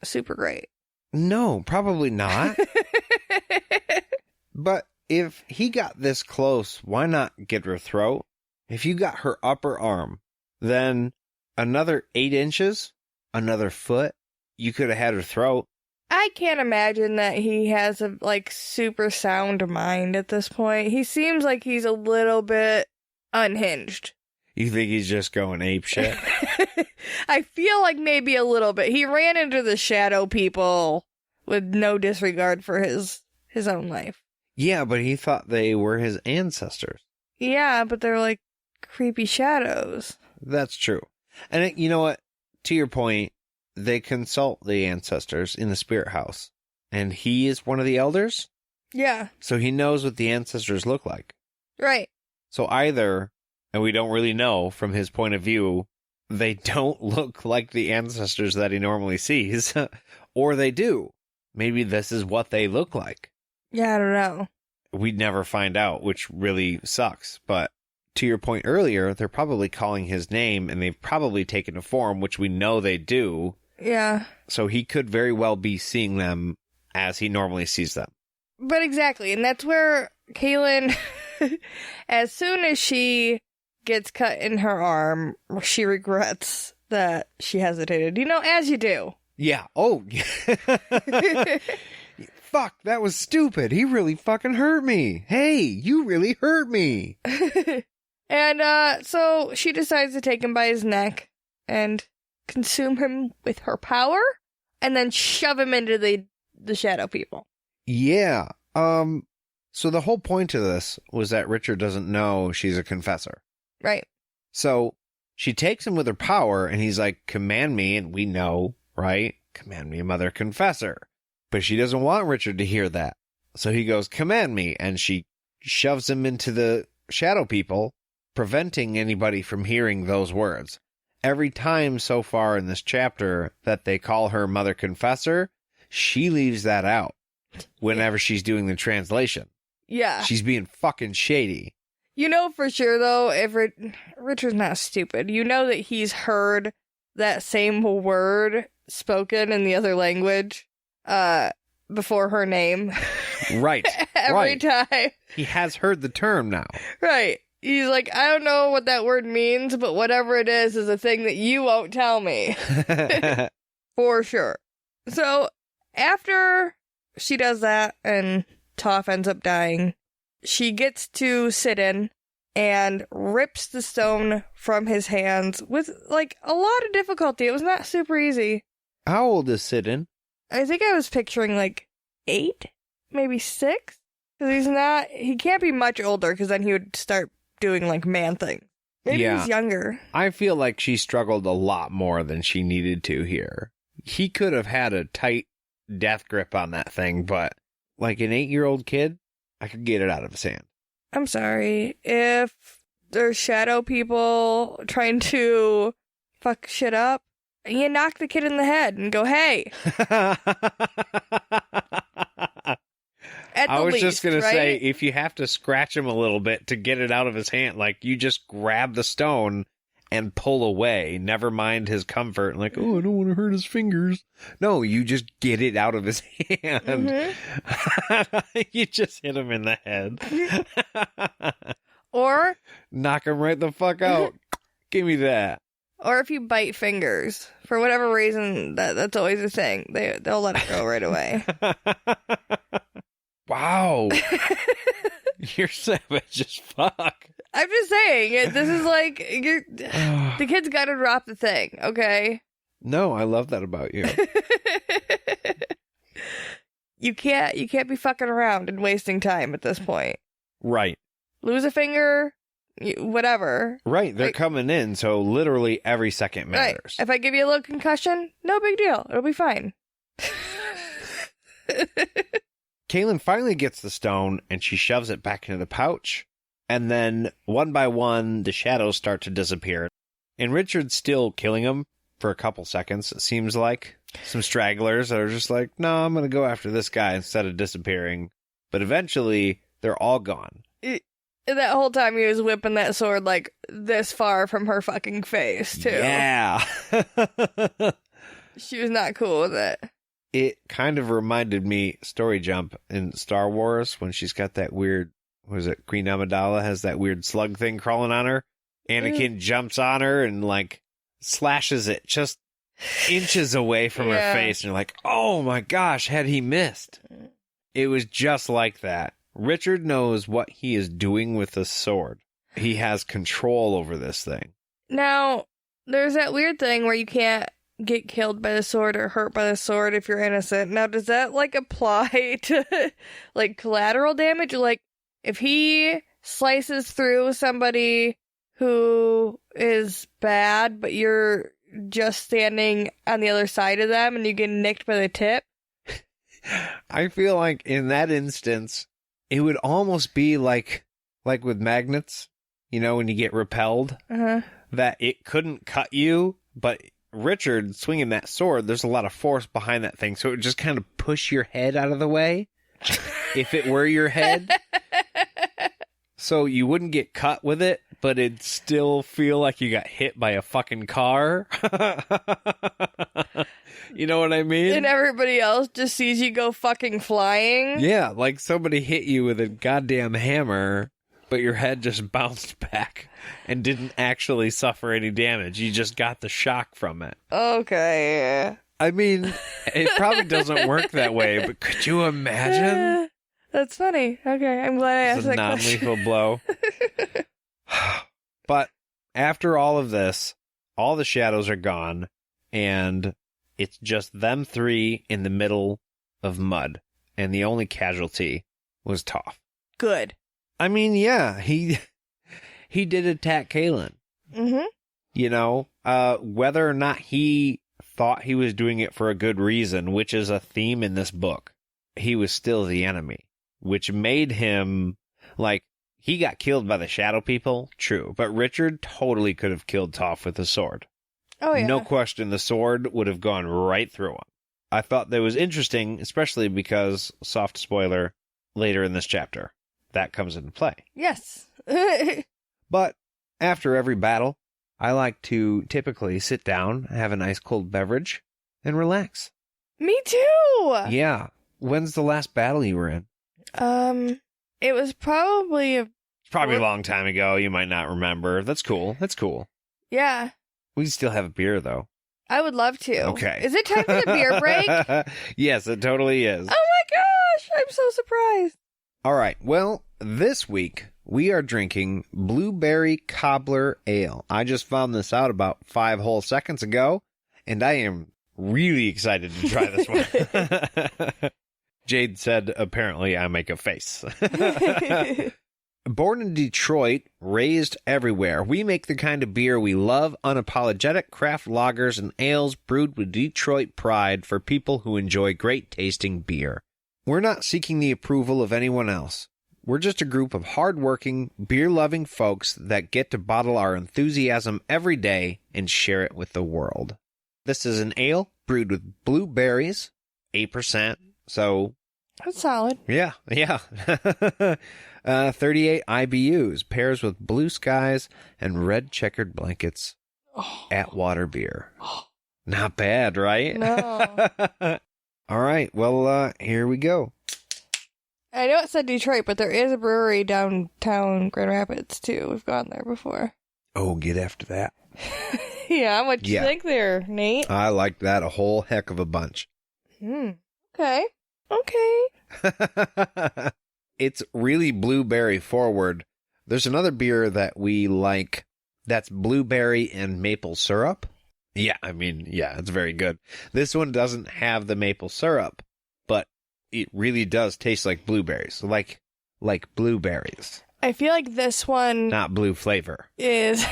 super great. No, probably not. But if he got this close, why not get her throat? If you got her upper arm, then another 8 inches, another foot, you could have had her throat. I can't imagine that he has a, super sound mind at this point. He seems like he's a little bit unhinged. You think he's just going ape shit? I feel like maybe a little bit. He ran into the shadow people with no disregard for his own life. Yeah, but he thought they were his ancestors. Yeah, but they're like creepy shadows. That's true. And you know what? To your point, they consult the ancestors in the spirit house. And he is one of the elders? Yeah. So he knows what the ancestors look like. Right. So either, and we don't really know from his point of view, they don't look like the ancestors that he normally sees, or they do. Maybe this is what they look like. Yeah, I don't know. We'd never find out, which really sucks. But to your point earlier, they're probably calling his name, and they've probably taken a form, which we know they do. Yeah. So he could very well be seeing them as he normally sees them. But exactly, and that's where Kaylin, as soon as she gets cut in her arm, she regrets that she hesitated. As you do. Yeah. Oh, fuck, that was stupid. He really fucking hurt me. Hey, you really hurt me. And so she decides to take him by his neck and consume him with her power and then shove him into the shadow people. Yeah. So the whole point of this was that Richard doesn't know she's a confessor. Right. So she takes him with her power and he's like, command me. And we know, right? Command me, mother confessor. But she doesn't want Richard to hear that. So he goes, command me. And she shoves him into the shadow people, preventing anybody from hearing those words. Every time so far in this chapter that they call her mother confessor, she leaves that out whenever she's doing the translation. Yeah. She's being fucking shady. For sure, though, if Richard's not stupid, that he's heard that same word spoken in the other language before her name. Right. Every time. He has heard the term now. Right. He's like, I don't know what that word means, but whatever it is a thing that you won't tell me. For sure. So, after she does that and Toph ends up dying, she gets to sit in and rips the stone from his hands with, a lot of difficulty. It was not super easy. How old is Sidon? I think I was picturing, 8? Maybe 6? Because he can't be much older, because then he would start doing, man things. Maybe he's younger. I feel like she struggled a lot more than she needed to here. He could have had a tight death grip on that thing, but, an 8-year-old kid, I could get it out of his hand. I'm sorry. If there's shadow people trying to fuck shit up, you knock the kid in the head and go, hey. I was just going to say, if you have to scratch him a little bit to get it out of his hand, you just grab the stone and pull away. Never mind his comfort. Oh, I don't want to hurt his fingers. No, you just get it out of his hand. Mm-hmm. You just hit him in the head. Or knock him right the fuck out. Give me that. Or if you bite fingers. For whatever reason, that's always a thing. They'll let it go right away. Wow. You're savage as fuck. I'm just saying, this is the kid's gotta drop the thing, okay? No, I love that about you. You can't be fucking around and wasting time at this point. Right. Lose a finger, whatever. Right, they're coming in, so literally every second matters. Right. If I give you a little concussion, no big deal. It'll be fine. Kaylin finally gets the stone, and she shoves it back into the pouch. And then, one by one, the shadows start to disappear. And Richard's still killing them for a couple seconds, it seems like. Some stragglers that are just like, no, I'm going to go after this guy instead of disappearing. But eventually, they're all gone. That whole time he was whipping that sword, this far from her fucking face, too. Yeah. She was not cool with it. It kind of reminded me, story jump, in Star Wars when she's got that weird, what is it, Queen Amidala has that weird slug thing crawling on her. Anakin jumps on her and, like, slashes it just inches away from her face. And you're like, oh my gosh, had he missed? It was just like that. Richard knows what he is doing with the sword. He has control over this thing. Now, there's that weird thing where you can't get killed by the sword or hurt by the sword if you're innocent. Now, does that, like, apply to, like, collateral damage? Like, if he slices through somebody who is bad, but you're just standing on the other side of them and you get nicked by the tip? I feel like in that instance, it would almost be like with magnets, you know, when you get repelled, that it couldn't cut you, but Richard swinging that sword, there's a lot of force behind that thing, so it would just kind of push your head out of the way, if it were your head. So you wouldn't get cut with it, but it'd still feel like you got hit by a fucking car. You know what I mean? And everybody else just sees you go fucking flying. Yeah, like somebody hit you with a goddamn hammer, but your head just bounced back and didn't actually suffer any damage. You just got the shock from it. Okay. I mean, it probably doesn't work that way, but could you imagine? That's funny. Okay, I'm glad I asked that question. It's a non-lethal blow. But after all of this, all the shadows are gone, and it's just them three in the middle of mud, and the only casualty was Toph. Good. I mean, yeah, he did attack Kaylin. Mm-hmm. You know, whether or not he thought he was doing it for a good reason, which is a theme in this book, he was still the enemy, which made him, like, he got killed by the shadow people, true, but Richard totally could have killed Toph with a sword. Oh, yeah. No question, the sword would have gone right through him. I thought that was interesting, especially because, soft spoiler, later in this chapter, that comes into play. Yes. But after every battle, I like to typically sit down, have a nice cold beverage, and relax. Me too! Yeah. When's the last battle you were in? It was probably a long time ago. You might not remember. That's cool. That's cool. Yeah. We still have a beer, though. I would love to. Okay. Is it time for the beer break? Yes, it totally is. Oh my gosh! I'm so surprised. All right. Well, this week, we are drinking Blueberry Cobbler Ale. I just found this out about 5 whole seconds ago, and I am really excited to try this one. Jade said, apparently, I make a face. Born in Detroit, raised everywhere, we make the kind of beer we love, unapologetic craft lagers and ales brewed with Detroit pride for people who enjoy great-tasting beer. We're not seeking the approval of anyone else. We're just a group of hard-working, beer-loving folks that get to bottle our enthusiasm every day and share it with the world. This is an ale brewed with blueberries, 8%, so... That's solid. Yeah. 38 IBUs, pairs with blue skies and red checkered blankets. Atwater beer. Not bad, right? No. All right, well, here we go. I know it said Detroit, but there is a brewery downtown Grand Rapids, too. We've gone there before. Oh, get after that. Yeah, what'd you think there, Nate? I liked that a whole heck of a bunch. Okay. It's really blueberry forward. There's another beer that we like that's blueberry and maple syrup. Yeah, it's very good. This one doesn't have the maple syrup, but it really does taste like blueberries. Like blueberries. I feel like this one... Not blue flavor. This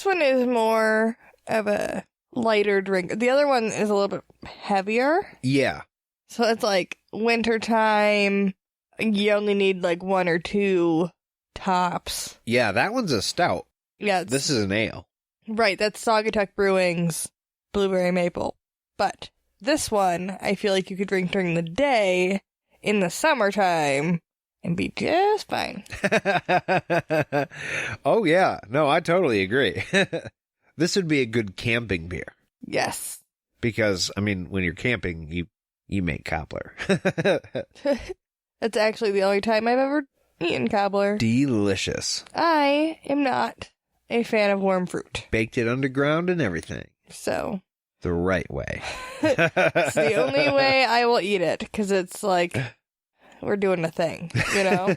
one is more of a lighter drink. The other one is a little bit heavier. Yeah. So it's like wintertime, you only need like 1 or 2 tops. Yeah, that one's a stout. Yeah. This is an ale. Right, that's Saugatuck Brewing's Blueberry Maple. But this one, I feel like you could drink during the day in the summertime and be just fine. Oh, yeah. No, I totally agree. This would be a good camping beer. Yes. Because, I mean, when you're camping, you make cobbler. That's actually the only time I've ever eaten cobbler. Delicious. I am not a fan of warm fruit. Baked it underground and everything. So. The right way. It's the only way I will eat it, because it's like, we're doing a thing, you know?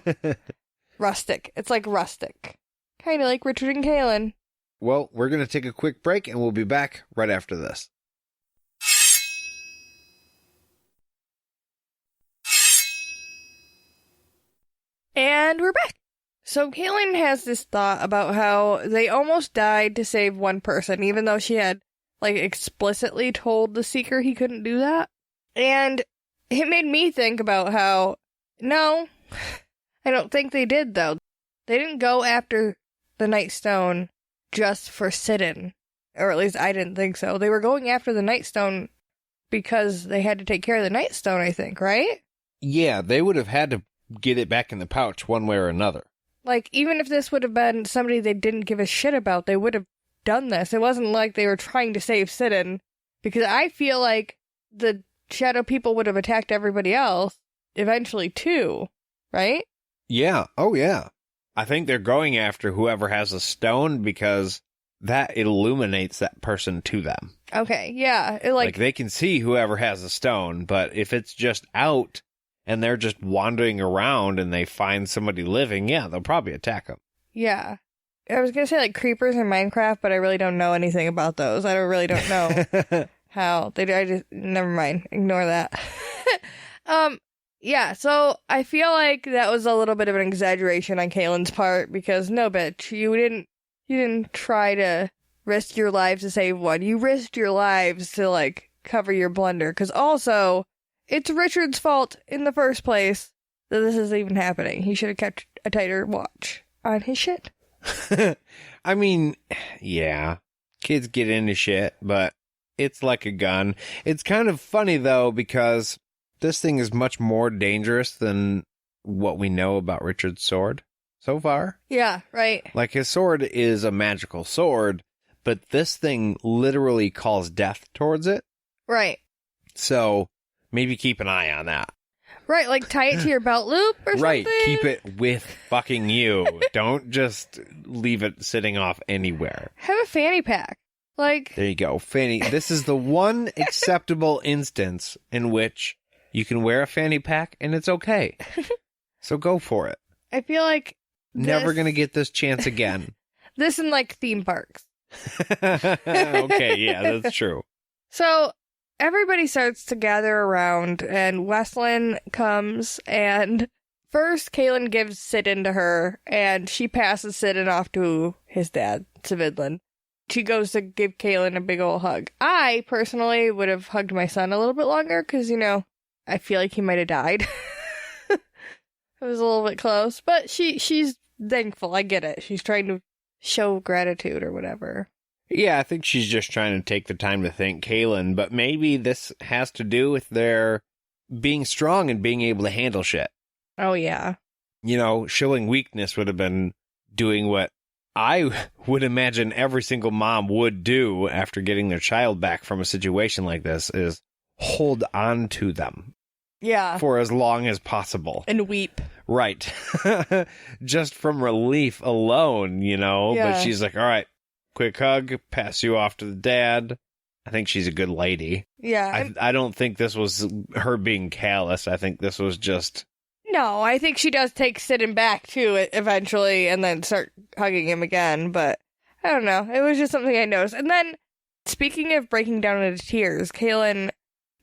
Rustic. It's like rustic. Kind of like Richard and Kaylin. Well, we're going to take a quick break, and we'll be back right after this. And we're back. So Kaylin has this thought about how they almost died to save one person, even though she had, like, explicitly told the Seeker he couldn't do that. And it made me think about how, no, I don't think they did, though. They didn't go after the Nightstone just for Sidon. Or at least I didn't think so. They were going after the Nightstone because they had to take care of the Nightstone, I think, right? Yeah, they would have had to get it back in the pouch one way or another. Like, even if this would have been somebody they didn't give a shit about, they would have done this. It wasn't like they were trying to save Sidon, because I feel like the Shadow people would have attacked everybody else eventually too, right? Yeah. Oh, yeah. I think they're going after whoever has a stone because that illuminates that person to them. Okay, yeah. Like they can see whoever has a stone, but if it's just out and they're just wandering around and they find somebody living, yeah, they'll probably attack them. Yeah. I was going to say, like, creepers in Minecraft, but I really don't know anything about those. I really don't know how. Never mind. Ignore that. Yeah, so I feel like that was a little bit of an exaggeration on Kaylin's part, because no, bitch, you didn't try to risk your lives to save one. You risked your lives to, like, cover your blunder, because also, it's Richard's fault in the first place that this is even happening. He should have kept a tighter watch on his shit. I mean, yeah, kids get into shit, but it's like a gun. It's kind of funny, though, because this thing is much more dangerous than what we know about Richard's sword so far. Yeah, right. Like, his sword is a magical sword, but this thing literally calls death towards it. Right. So, maybe keep an eye on that. Right, like tie it to your belt loop or something? Right, keep it with fucking you. Don't just leave it sitting off anywhere. Have a fanny pack. Like, there you go, fanny. This is the one acceptable instance in which you can wear a fanny pack and it's okay. So go for it. I feel like never gonna get this chance again. This in, like, theme parks. Okay, yeah, that's true. So everybody starts to gather around, and Westlyn comes, and first Kaylin gives Sidon to her, and she passes Sidon off to his dad, Savidlin. She goes to give Kaylin a big old hug. I, personally, would have hugged my son a little bit longer, because, you know, I feel like he might have died. It was a little bit close, but she's thankful, I get it. She's trying to show gratitude or whatever. Yeah, I think she's just trying to take the time to thank Kaylin, but maybe this has to do with their being strong and being able to handle shit. Oh, yeah. You know, showing weakness would have been doing what I would imagine every single mom would do after getting their child back from a situation like this, is hold on to them. Yeah. For as long as possible. And weep. Right. Just from relief alone, you know? Yeah. But she's like, all right. Quick hug, pass you off to the dad. I think she's a good lady. Yeah. I don't think this was her being callous. I think this was just... No, I think she does take Sidon back, too, eventually, and then start hugging him again, but I don't know. It was just something I noticed. And then, speaking of breaking down into tears, Kaylin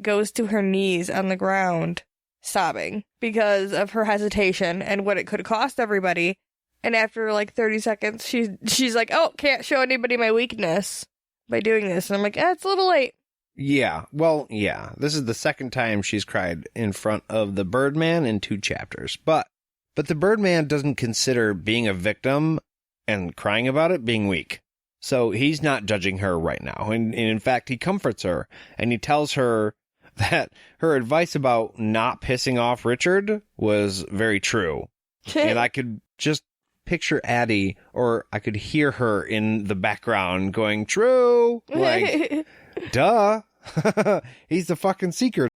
goes to her knees on the ground, sobbing, because of her hesitation and what it could cost everybody. And after, like, 30 seconds, she's like, oh, can't show anybody my weakness by doing this. And I'm like, it's a little late. Yeah, well, yeah. This is the second time she's cried in front of the Birdman in 2 chapters. But the Birdman doesn't consider being a victim and crying about it being weak. So he's not judging her right now. And in fact, he comforts her. And he tells her that her advice about not pissing off Richard was very true. And I could just picture Addie, or I could hear her in the background going, true, like, duh, He's the fucking seeker.